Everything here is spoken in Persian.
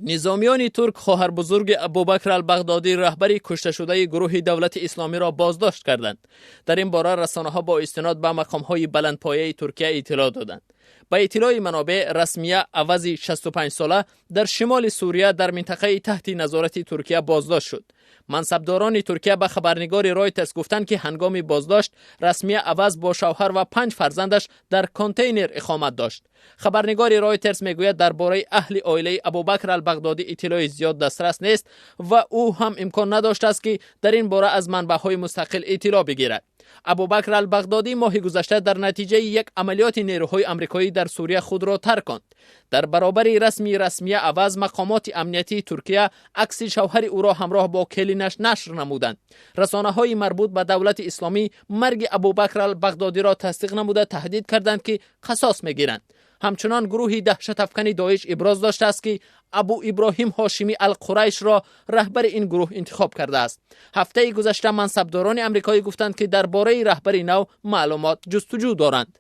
نظامیان ترک خواهر بزرگ ابوبکر البغدادی رهبر کشته شده گروه دولت اسلامی را بازداشت کردند. در این باره رسانه‌ها با استناد به مقام‌های بلندپایه ترکیه اطلاع دادند. با اطلاع منابع رسمیه عوضی 65 ساله در شمال سوریه در منطقه تحت نظارت ترکیه بازداشت شد. منصبداران ترکیه به خبرنگار رایترز گفتند که هنگام بازداشت رسمیه عوض با شوهر و 5 فرزندش در کانتینر اقامت داشت. خبرنگار رایترز میگوید درباره اهل عائله ابوبکر البغدادی اطلاع زیاد دسترس نیست و او هم امکان نداشته است که در این باره از منبع‌های مستقل اطلاع بگیرد. ابوبکر البغدادی ماه گذشته در نتیجه یک عملیات نیروهای آمریکایی در سوریه خود را ترک کرد. در برابر رسمیه عوض مقامات امنیتی ترکیه عکس شوهر او را همراه با کلینش نشر نمودند. رسانه‌های مربوط به دولت اسلامی مرگ ابوبکر البغدادی را تصدیق نموده تهدید کردند که قصاص میگیرند. همچنان گروه دهشت افکن داعش ابراز داشته است که ابو ابراهیم هاشمی القریش را رهبر این گروه انتخاب کرده است. هفته گذشته منصبداران آمریکایی گفتند که درباره رهبر نو معلومات جستجو دارند.